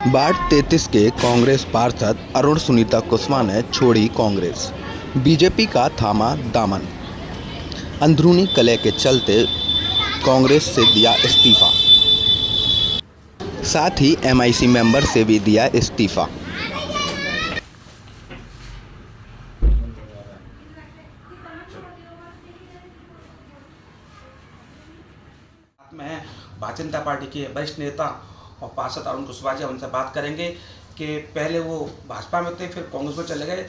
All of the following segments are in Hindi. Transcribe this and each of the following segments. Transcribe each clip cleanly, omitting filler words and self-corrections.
वार्ड 33 के कांग्रेस पार्षद अरुण सुनीता कुशवाहा ने छोड़ी कांग्रेस, बीजेपी का थामा दामन। अंदरूनी कलह के चलते कांग्रेस से दिया इस्तीफा, साथ ही एमआईसी मेंबर से भी दिया इस्तीफा। में भारतीय जनता पार्टी के वरिष्ठ नेता और पार्षद अरुण कुशवाहा जी, उनसे बात करेंगे कि पहले वो भाजपा में थे, फिर कांग्रेस में चले गए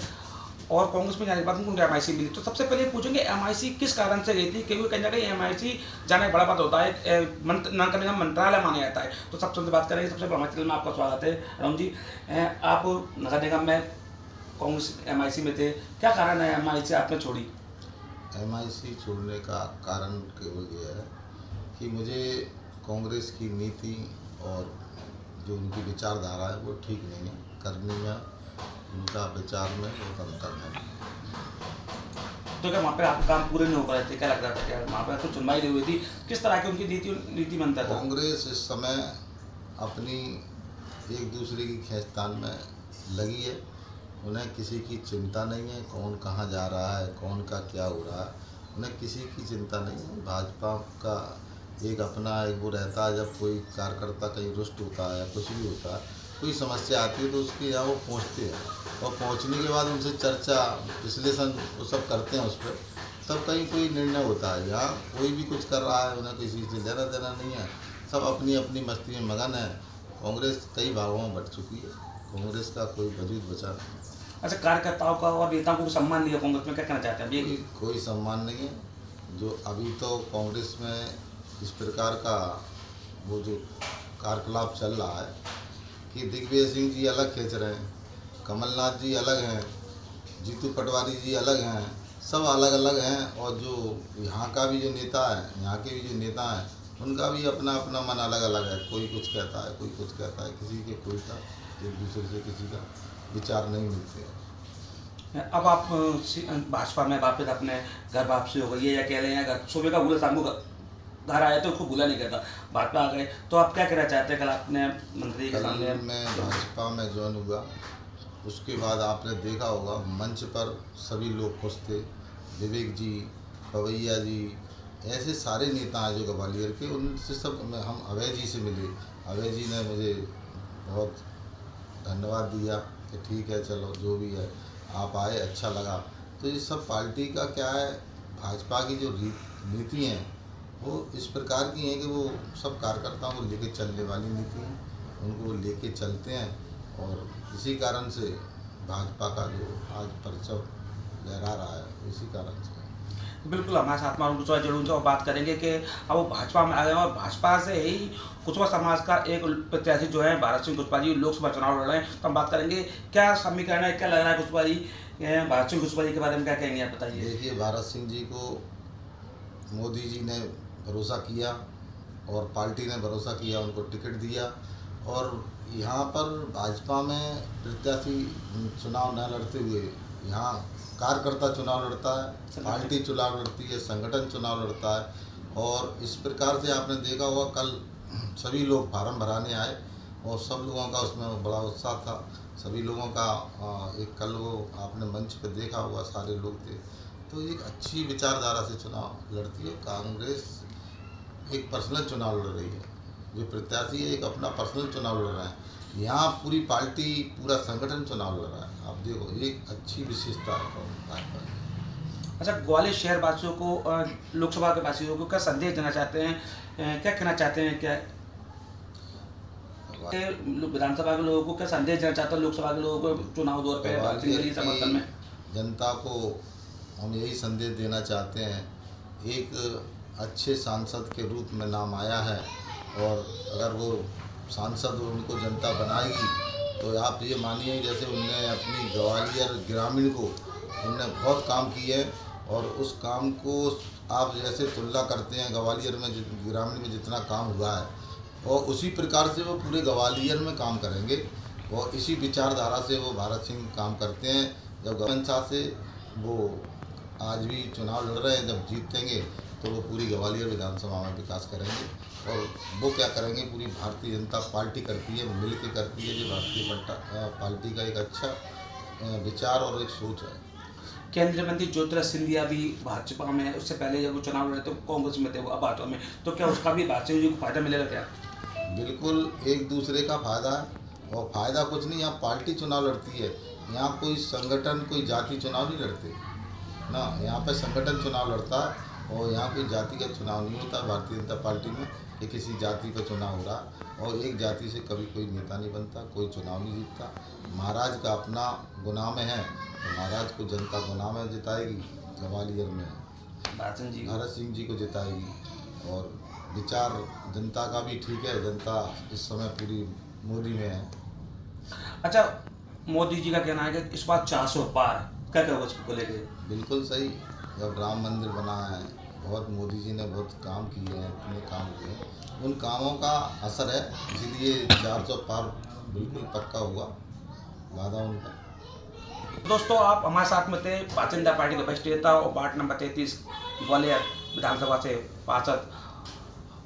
और कांग्रेस में जाने के बाद उनको एमआईसी मिली। तो सबसे पहले पूछेंगे एमआईसी किस कारण से गई थी, क्योंकि कहीं ना कहीं एमआईसी जाने बड़ा बात होता है, मंत्रालय माना जाता है। तो सबसे उनसे बात करेंगे। सबसे पहले हमारे चैनल में आपका स्वागत है। अरुण जी, आप नगर निगम में कांग्रेस एमआईसी में थे, क्या कारण है एमआईसी आपने छोड़ी? एमआईसी छोड़ने का कारण केवल ये है कि मुझे कांग्रेस की नीति और जो उनकी विचारधारा है वो ठीक नहीं है। करनी में उनका विचार में बहुत अंतर है। तो क्या वहाँ पे आपके काम पूरे नहीं हो पा रहे थे? क्या लग रहा था, क्या वहाँ पे कुछ सुनवाई नहीं हुई थी? किस तरह की उनकी नीति बनता था? कांग्रेस इस समय अपनी एक दूसरे की खींचतान में लगी है। उन्हें किसी की चिंता नहीं है कौन कहाँ जा रहा है, कौन का क्या हो रहा है, उन्हें किसी की चिंता नहीं है। भाजपा का एक अपना एक वो रहता है, जब कोई कार्यकर्ता कहीं रुष्ट होता है या कुछ भी होता है, कोई समस्या आती है तो उसके यहाँ वो पहुँचते हैं और पहुँचने के बाद उनसे चर्चा विश्लेषण वो सब करते हैं उस पर, तब कहीं कोई निर्णय होता है। यहाँ कोई भी कुछ कर रहा है, उन्हें किसी से लेना देना नहीं है, सब अपनी अपनी मस्ती में मगन है। कांग्रेस कई भागों में बट चुकी है, कांग्रेस का कोई वजूद बचा नहीं। अच्छा, कार्यकर्ताओं का और नेताओं को सम्मान नहीं है कांग्रेस में, क्या कहना चाहते हैं? ये कोई सम्मान नहीं है। जो अभी तो कांग्रेस में इस प्रकार का वो जो कार्यकलाप चल रहा है कि दिग्विजय सिंह जी अलग खींच रहे हैं, कमलनाथ जी अलग हैं, जीतू पटवारी जी अलग हैं, सब अलग अलग हैं। और जो यहाँ का भी जो नेता है, यहाँ के भी जो नेता हैं, उनका भी अपना अपना मन अलग अलग है। कोई कुछ कहता है, कोई कुछ कहता है, किसी के कोई का एक दूसरे से किसी का विचार नहीं मिलते हैं। अब आप भाजपा में वापस अपने घर वापसी हो गई है, या कह रहे हैं घर सुबह का भूला शाम को घर आए तो उसको भूला नहीं करता, भाजपा आ गए, तो आप क्या कहना चाहते हैं? कल आपने मंत्री के सामने मैं भाजपा में ज्वाइन हुआ, उसके बाद आपने देखा होगा मंच पर सभी लोग खुश थे। विवेक जी, पवैया जी, ऐसे सारे नेता हैं जो ग्वालियर के, उनसे सब हम अभय जी से मिले। अभय जी ने मुझे बहुत धन्यवाद दिया कि ठीक है चलो जो भी है आप आए, अच्छा लगा। तो ये सब पार्टी का क्या है, भाजपा की जो नीति हैं वो इस प्रकार की हैं कि वो सब कार्यकर्ताओं को लेके चलने वाली नीति हैं, उनको लेके चलते हैं। और इसी कारण से भाजपा का जो आज परचम लहरा रहा है, इसी कारण से। बिल्कुल हमारे साथ में अरुण कुशवाहा जरूर उनसे और बात करेंगे कि अब वो भाजपा में आ गए और भाजपा से ही कुशवाहा समाज का एक प्रत्याशी जो है भारत सिंह कुशवाहा जी लोकसभा चुनाव लड़ रहे हैं। तो हम बात करेंगे क्या समीकरण है, क्या लग रहा है कुशवाहा जी, भारत सिंह कुशवाहा जी के बारे में क्या कहेंगे, आप बताइए। देखिए, भारत सिंह जी को मोदी जी ने भरोसा किया और पार्टी ने भरोसा किया, उनको टिकट दिया। और यहाँ पर भाजपा में प्रत्याशी चुनाव न लड़ते हुए यहाँ कार्यकर्ता चुनाव लड़ता है, पार्टी चुनाव लड़ती है, संगठन चुनाव लड़ता है। और इस प्रकार से आपने देखा होगा कल सभी लोग फार्म भराने आए और सब लोगों का उसमें बड़ा उत्साह था। सभी लोगों का एक कल वो आपने मंच पर देखा होगा, सारे लोग थे। तो एक अच्छी विचारधारा से चुनाव लड़ती है कांग्रेस। एक पर्सनल चुनाव लड़ रही है, जो प्रत्याशी है एक अपना पर्सनल चुनाव लड़ रहा है। यहाँ पूरी पार्टी, पूरा संगठन चुनाव लड़ रहा है। आप देखो, एक अच्छी विशेषता है भाजपा की। अच्छा, ग्वालियर शहर वासियों को, लोकसभा के वासियों को क्या संदेश देना चाहते हैं, क्या कहना चाहते हैं, क्या विधानसभा के लोगों को क्या संदेश देना चाहते हैं, लोकसभा के लोगों को चुनाव दौर पे समर्थन में? जनता को हम यही संदेश देना चाहते हैं, एक अच्छे सांसद के रूप में नाम आया है और अगर वो सांसद उनको जनता बनाएगी तो आप ये मानिए जैसे उनने अपनी ग्वालियर ग्रामीण को उनने बहुत काम किए और उस काम को आप जैसे तुलना करते हैं ग्वालियर में ग्रामीण में जितना काम हुआ है और उसी प्रकार से वो पूरे ग्वालियर में काम करेंगे और इसी विचारधारा से वो भारत सिंह काम करते हैं। जब गवर्नमेंट से वो आज भी चुनाव लड़ रहे हैं, जब जीतेंगे तो वो पूरी ग्वालियर विधानसभा में विकास करेंगे। और वो क्या करेंगे, पूरी भारतीय जनता पार्टी करती है, मिल के करती है। जो भारतीय पार्टी का एक अच्छा विचार और एक सोच है। केंद्रीय मंत्री ज्योतिरादित्य सिंधिया भी भाजपा में है, उससे पहले जब वो चुनाव लड़े तो कांग्रेस में थे, वो अब भाजपा में, तो क्या उसका भी भाजपा जी को फायदा मिलेगा क्या? बिल्कुल एक दूसरे का फायदा है। और फायदा कुछ नहीं, यहाँ पार्टी चुनाव लड़ती है, यहाँ कोई संगठन कोई जाति चुनाव नहीं लड़ते ना। यहाँ पे संगठन चुनाव लड़ता है और यहाँ कोई जाति का चुनाव नहीं होता भारतीय जनता पार्टी में कि किसी जाति पर चुनाव हो रहा। और एक जाति से कभी कोई नेता नहीं बनता, कोई चुनाव नहीं जीतता। महाराज का अपना गुनाम है तो महाराज को जनता गुनाम है जिताएगी। ग्वालियर में भरत सिंह जी को जिताएगी। और विचार जनता का भी ठीक है, जनता इस समय पूरी मोदी में है। अच्छा, मोदी जी का कहना है कि इस बार 400 पार, क्या कहोगे इसको लेके? बिल्कुल सही। जब राम मंदिर बना है, बहुत मोदी जी ने बहुत काम किए हैं, इतने काम किए, उन कामों का असर है, इसीलिए 400 पार बिल्कुल पक्का हुआ वादा उनका। दोस्तों, आप हमारे साथ में थे भारतीय जनता पार्टी के वरिष्ठ नेता और वार्ड नंबर 33 ग्वालियर विधानसभा से पार्षद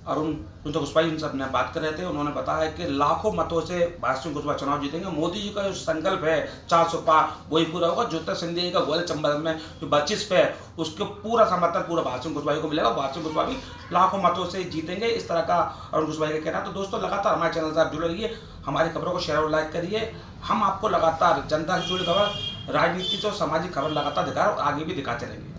अरुण कुशवाहा जी से बात कर रहे थे। उन्होंने बताया कि लाखों मतों से भाजपा कुशवाहा चुनाव जीतेंगे। मोदी जी का जो संकल्प है 400 पार, वही पूरा होगा। ज्योतिरादित्य सिंधिया का ग्वालियर चंबल में जो 25 पे है, उसके पूरा समर्थन पूरा भाजपा कुशवाहा को मिलेगा। भाजपा कुशवाहा भी लाखों मतों से जीतेंगे, इस तरह का अरुण कुशवाहा का कहना है। तो दोस्तों, लगातार हमारे चैनल से आप जुड़े रहिए, हमारी खबरों को शेयर और लाइक करिए। हम आपको लगातार जनता से जुड़ी खबर, राजनीति से और सामाजिक खबर लगातार दिखा रहे और आगे भी दिखाते रहेंगे।